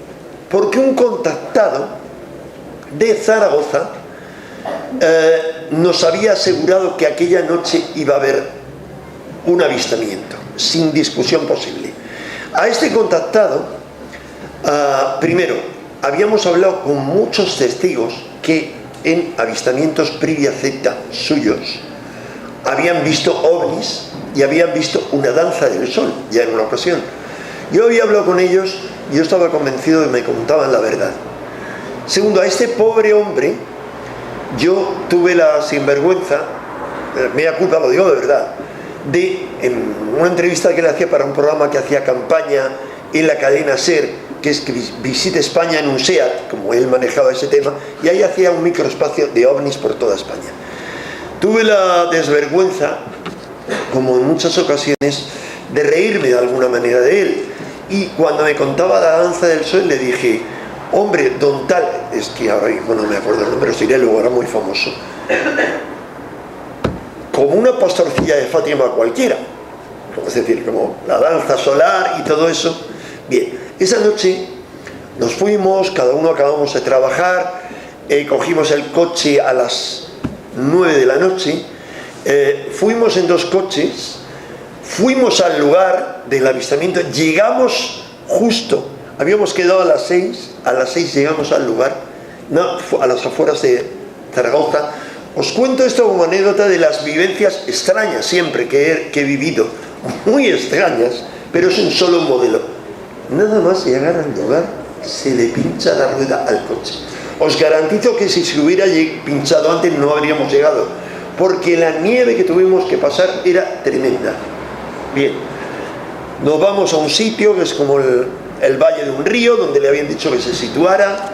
Porque un contactado de Zaragoza nos había asegurado que aquella noche iba a haber un avistamiento, sin discusión posible. A este contactado, primero, habíamos hablado con muchos testigos que en avistamientos previa Z suyos habían visto ovnis y habían visto una danza del sol, ya en una ocasión. Yo había hablado con ellos y yo estaba convencido de que me contaban la verdad. Segundo, a este pobre hombre yo tuve la sinvergüenza, mea culpa, lo digo de verdad, en una entrevista que le hacía para un programa que hacía campaña en la cadena SER, que es que visite España en un SEAT, como él manejaba ese tema, y ahí hacía un microespacio de ovnis por toda España. Tuve la desvergüenza, como en muchas ocasiones, de reírme de alguna manera de él, y cuando me contaba la danza del sol le dije: hombre, don tal, es que ahora mismo no me acuerdo el nombre, os diré luego, era muy famoso, como una pastorcilla de Fátima cualquiera, es decir, como la danza solar y todo eso. Bien, esa noche nos fuimos, cada uno acabamos de trabajar, cogimos el coche a las 9 de la noche, fuimos en 2 coches, fuimos al lugar del avistamiento, llegamos justo, habíamos quedado a las 6 llegamos al lugar, a las afueras de Zaragoza. Os cuento esto como anécdota de las vivencias extrañas siempre que he vivido, muy extrañas, pero es un solo modelo. Nada más llegar al lugar, se le pincha la rueda al coche. Os garantizo que si se hubiera pinchado antes no habríamos llegado, porque la nieve que tuvimos que pasar era tremenda. Bien, nos vamos a un sitio que es como el valle de un río, donde le habían dicho que se situara.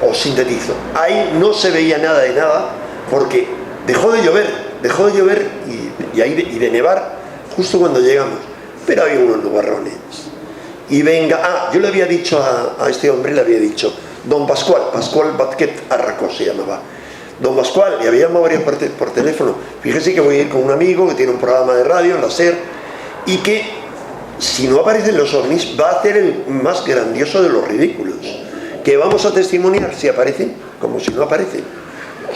Os sintetizo, ahí no se veía nada de nada, porque dejó de llover y de nevar justo cuando llegamos, pero había unos nubarrones. Y venga, yo le había dicho a este hombre, le había dicho, don Pascual Vázquez Arracó se llamaba. Don Pascual, le había llamado varias partes por teléfono, fíjese que voy a ir con un amigo que tiene un programa de radio en la SER, y que si no aparecen los ovnis va a hacer el más grandioso de los ridículos, que vamos a testimoniar si aparecen como si no aparecen.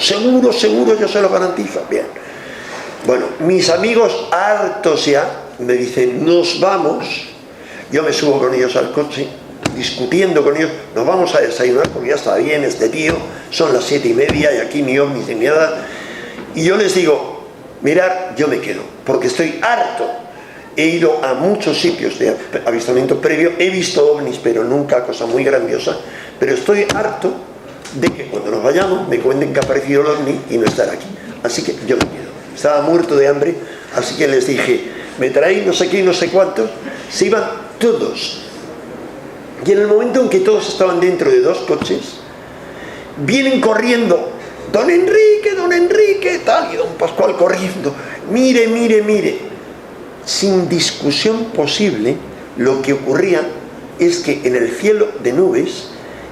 Seguro, yo se lo garantizo. Bien. Bueno, mis amigos hartos ya me dicen, nos vamos. Yo me subo con ellos al coche, discutiendo con ellos, nos vamos a desayunar porque ya está bien este tío, son las 7:30 y aquí ni ovnis ni nada. Y yo les digo, mirad, yo me quedo, porque estoy harto. He ido a muchos sitios de avistamiento previo, he visto ovnis, pero nunca cosa muy grandiosa, pero estoy harto de que cuando nos vayamos me cuenten que ha aparecido el ovni y no estar aquí. Así que yo me quedo. Estaba muerto de hambre, así que les dije, me traéis no sé qué y no sé cuántos. Se iban todos. Y en el momento en que todos estaban dentro de 2 coches, vienen corriendo, don Enrique, tal, y don Pascual corriendo, mire. Sin discusión posible, lo que ocurría es que en el cielo de nubes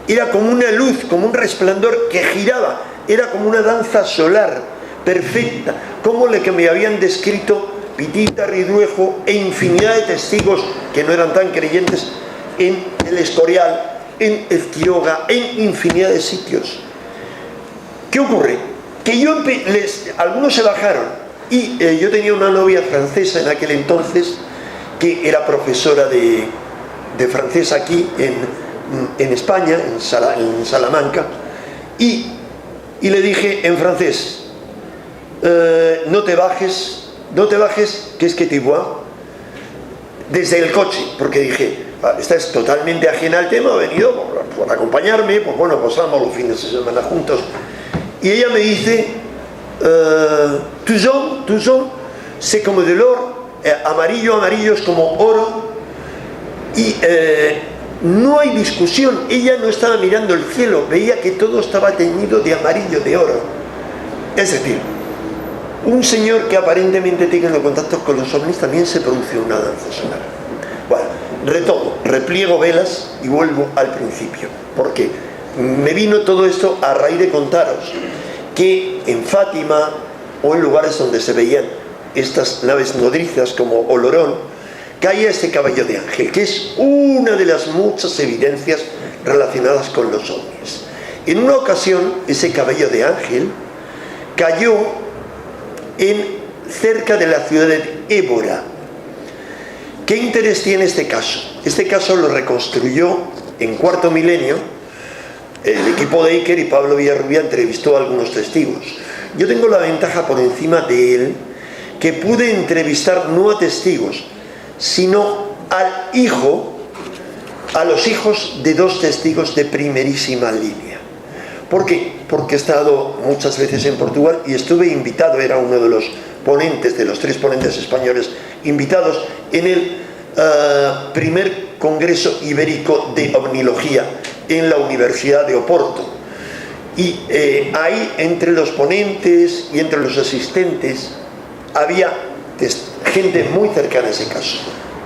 era como una luz, como un resplandor que giraba, era como una danza solar perfecta, como la que me habían descrito Pitita, Ridruejo e infinidad de testigos que no eran tan creyentes en el Escorial, en Ezquiroga, en infinidad de sitios. ¿Qué ocurre? Que algunos se bajaron. Y yo tenía una novia francesa en aquel entonces, que era profesora de francés aquí en España, en Salamanca, y le dije en francés, no te bajes, que es que te vois, desde el coche, porque dije, esta es totalmente ajena al tema, ha venido por acompañarme, pues bueno, pasamos los fines de semana juntos, y ella me dice, tu son, c'est como del oro, amarillo es como oro, y no hay discusión. Ella no estaba mirando el cielo, veía que todo estaba teñido de amarillo, de oro. Es decir, un señor que aparentemente tenga contactos con los ovnis, también se produce una danza solar. Bueno, retomo, repliego velas y vuelvo al principio, porque me vino todo esto a raíz de contaros que en Fátima o en lugares donde se veían estas naves nodrizas como Olorón, caía este caballo de ángel, que es una de las muchas evidencias relacionadas con los ovnis. En una ocasión, ese caballo de ángel cayó cerca de la ciudad de Évora. ¿Qué interés tiene este caso? Este caso lo reconstruyó en cuarto milenio el equipo de Iker, y Pablo Villarrubia entrevistó a algunos testigos. Yo tengo la ventaja por encima de él, que pude entrevistar no a testigos, sino a los hijos de 2 testigos de primerísima línea. ¿Por qué? Porque he estado muchas veces en Portugal y estuve invitado, era uno de los ponentes, de los 3 ponentes españoles invitados en el primer Congreso Ibérico de Ovnilogía en la Universidad de Oporto. Y ahí, entre los ponentes y entre los asistentes, había gente muy cercana a ese caso,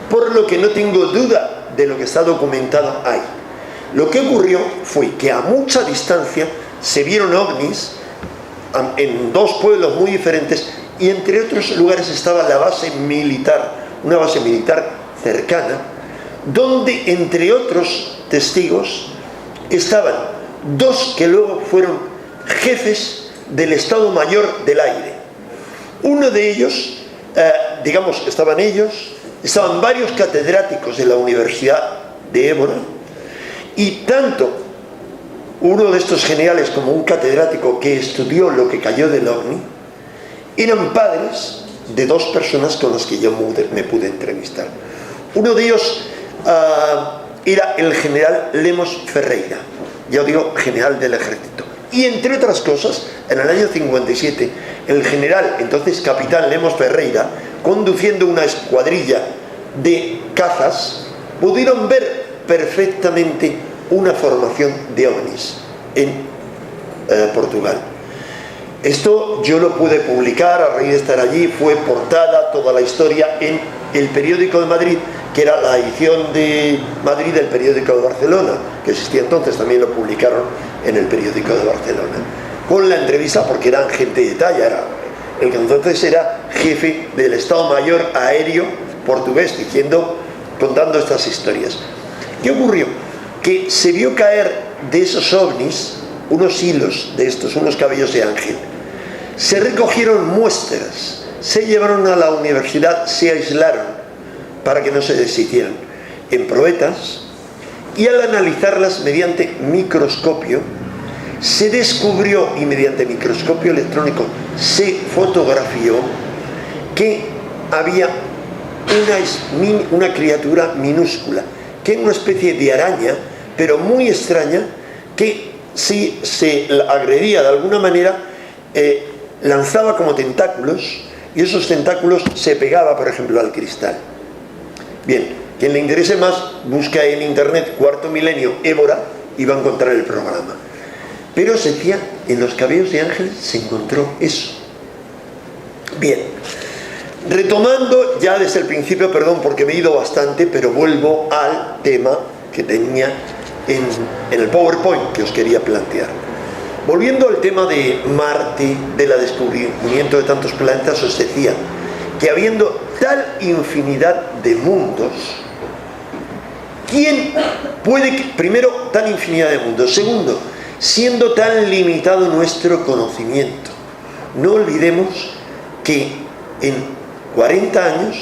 por lo que no tengo duda de lo que está documentado ahí. Lo que ocurrió fue que a mucha distancia se vieron ovnis en 2 pueblos muy diferentes, y entre otros lugares estaba la base militar, una base militar cercana, donde entre otros testigos estaban 2 que luego fueron jefes del Estado Mayor del Aire. Uno de ellos, digamos, estaban varios catedráticos de la Universidad de Évora, y tanto uno de estos generales como un catedrático que estudió lo que cayó del OVNI eran padres de dos personas con las que yo me pude entrevistar. Uno de ellos era el general Lemos Ferreira, ya digo, general del ejército. Y entre otras cosas, en el año 57, el general, entonces capitán Lemos Ferreira, conduciendo una escuadrilla de cazas, pudieron ver perfectamente una formación de ovnis en Portugal. Esto yo lo pude publicar a raíz de estar allí, fue portada toda la historia en el periódico de Madrid, que era la edición de Madrid del periódico de Barcelona, que existía entonces, también lo publicaron en el periódico de Barcelona, con la entrevista, porque eran gente de talla, era el que entonces era jefe del Estado Mayor Aéreo portugués, contando estas historias. ¿Qué ocurrió? Que se vio caer de esos ovnis unos hilos de estos, unos cabellos de ángel. Se recogieron muestras, se llevaron a la universidad, se aislaron para que no se deshicieran en probetas, y al analizarlas mediante microscopio se descubrió, y mediante microscopio electrónico se fotografió, que había una criatura minúscula, que era una especie de araña, pero muy extraña, que si se agredía de alguna manera, lanzaba como tentáculos, y esos tentáculos se pegaba, por ejemplo, al cristal. Bien, quien le interese más, busca en internet Cuarto Milenio Évora y va a encontrar el programa. Pero se decía, en los cabellos de ángel se encontró eso. Bien, retomando ya desde el principio, perdón porque me he ido bastante, pero vuelvo al tema que tenía en el PowerPoint que os quería plantear. Volviendo al tema de Marte, del descubrimiento de tantos planetas, os decía que habiendo tal infinidad de mundos, ¿quién puede, primero, tal infinidad de mundos? Segundo, siendo tan limitado nuestro conocimiento, no olvidemos que en 40 años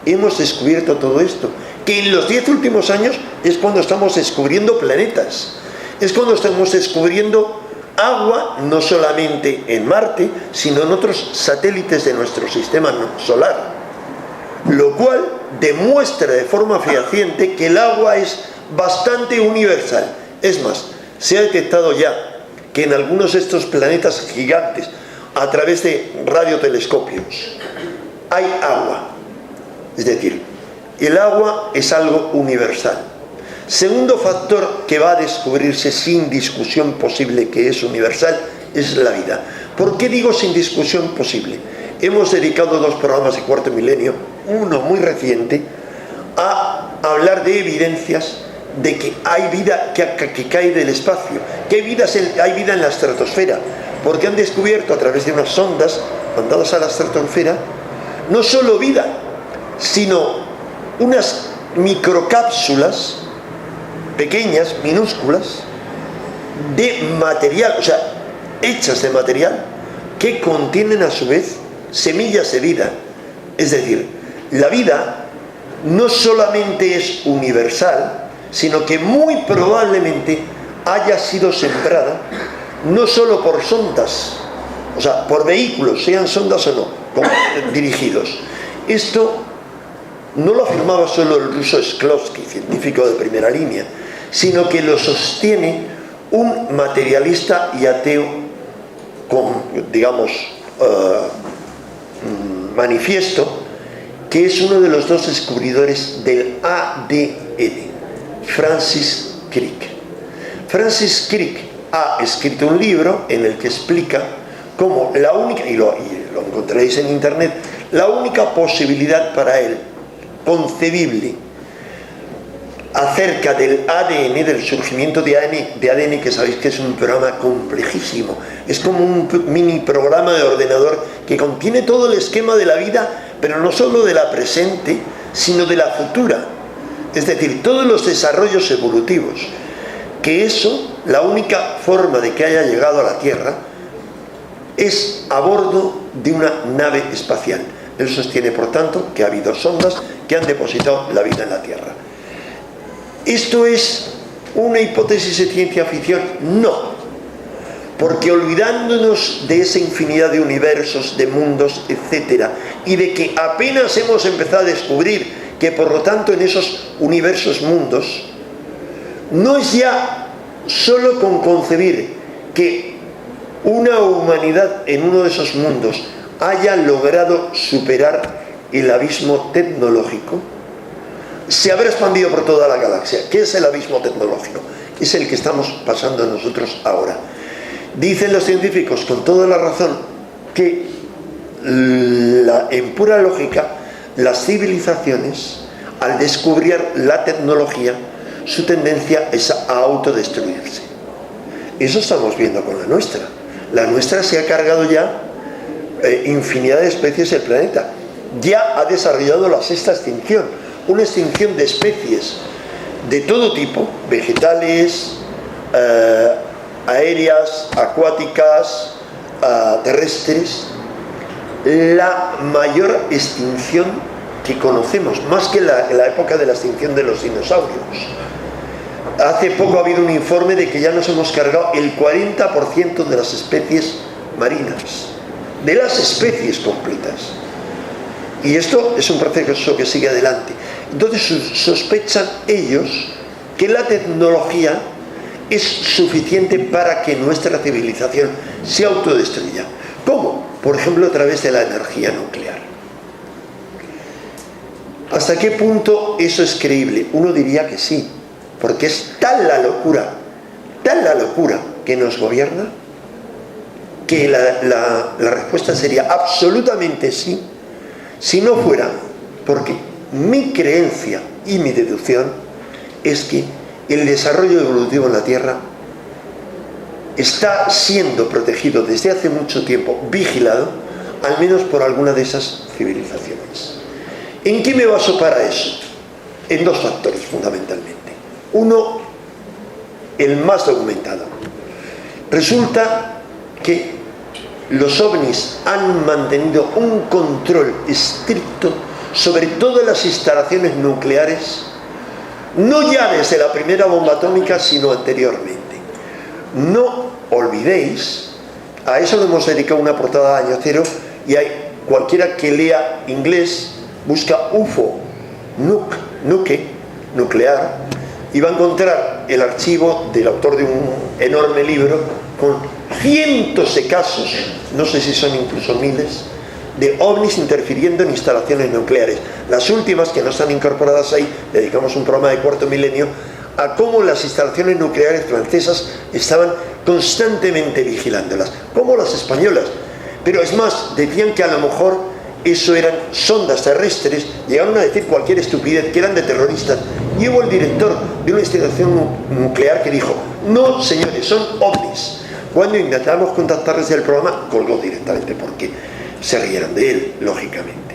hemos descubierto todo esto, que en los 10 últimos años es cuando estamos descubriendo planetas, es cuando estamos descubriendo agua, no solamente en Marte, sino en otros satélites de nuestro sistema solar, lo cual demuestra de forma fehaciente que el agua es bastante universal. Es más, se ha detectado ya que en algunos de estos planetas gigantes, a través de radiotelescopios, hay agua. Es decir, el agua es algo universal. Segundo factor que va a descubrirse sin discusión posible que es universal es la vida. ¿Por qué digo sin discusión posible? Hemos dedicado 2 programas de Cuarto Milenio, uno muy reciente, a hablar de evidencias de que hay vida que cae del espacio, que hay vida en la estratosfera, porque han descubierto a través de unas sondas mandadas a la estratosfera no solo vida, sino unas microcápsulas pequeñas, minúsculas, de material, o sea, hechas de material, que contienen a su vez semillas de vida. Es decir, la vida no solamente es universal, sino que muy probablemente haya sido sembrada no solo por sondas, o sea, por vehículos, sean sondas o no, dirigidos. Esto no lo afirmaba solo el ruso Shklovsky, científico de primera línea, sino que lo sostiene un materialista y ateo con, digamos, manifiesto, que es uno de los 2 descubridores del ADN, Francis Crick. Francis Crick ha escrito un libro en el que explica cómo la única, y lo encontraréis en internet, la única posibilidad para él concebible acerca del ADN, del surgimiento de ADN, que sabéis que es un programa complejísimo, es como un mini programa de ordenador que contiene todo el esquema de la vida, pero no solo de la presente, sino de la futura, es decir, todos los desarrollos evolutivos, que eso, la única forma de que haya llegado a la Tierra, es a bordo de una nave espacial. Él sostiene, por tanto, que ha habido sondas que han depositado la vida en la Tierra. ¿Esto es una hipótesis de ciencia ficción? No, porque olvidándonos de esa infinidad de universos, de mundos, etc., y de que apenas hemos empezado a descubrir que, por lo tanto, en esos universos, mundos, no es ya solo con concebir que una humanidad en uno de esos mundos haya logrado superar el abismo tecnológico, se habrá expandido por toda la galaxia. ¿Qué es el abismo tecnológico? Es el que estamos pasando nosotros ahora. Dicen los científicos, con toda la razón, que en pura lógica, las civilizaciones, al descubrir la tecnología, su tendencia es a autodestruirse. Eso estamos viendo con la nuestra. La nuestra se ha cargado ya infinidad de especies del planeta. Ya ha desarrollado la sexta extinción, una extinción de especies de todo tipo, vegetales, aéreas, acuáticas, terrestres, la mayor extinción que conocemos, más que la época de la extinción de los dinosaurios. Hace poco ha habido un informe de que ya nos hemos cargado el 40% de las especies marinas, de las especies completas. Y esto es un proceso que sigue adelante. Entonces sospechan ellos que la tecnología es suficiente para que nuestra civilización se autodestruya. ¿Cómo? Por ejemplo, a través de la energía nuclear. ¿Hasta qué punto eso es creíble? Uno diría que sí, porque es tal la locura que nos gobierna, que la respuesta sería absolutamente sí, si no fuera porque mi creencia y mi deducción es que el desarrollo evolutivo en la Tierra está siendo protegido desde hace mucho tiempo, vigilado, al menos por alguna de esas civilizaciones. ¿En qué me baso para eso? En dos factores, fundamentalmente. Uno, el más documentado. Resulta que los ovnis han mantenido un control estricto sobre todas las instalaciones nucleares, no ya desde la primera bomba atómica, sino anteriormente. No olvidéis, a eso le hemos dedicado una portada de Año Cero, y hay cualquiera que lea inglés, busca UFO, nuclear, y va a encontrar el archivo del autor de un enorme libro con cientos de casos, no sé si son incluso miles, de ovnis interfiriendo en instalaciones nucleares. Las últimas, que no están incorporadas ahí, dedicamos un programa de Cuarto Milenio a cómo las instalaciones nucleares francesas estaban constantemente vigilándolas, como las españolas. Pero es más, decían que a lo mejor eso eran sondas terrestres, llegaron a decir cualquier estupidez, que eran de terroristas, y hubo el director de una instalación nuclear que dijo: no señores, son ovnis. Cuando intentamos contactar desde el programa, colgó directamente porque se rieron de él, lógicamente.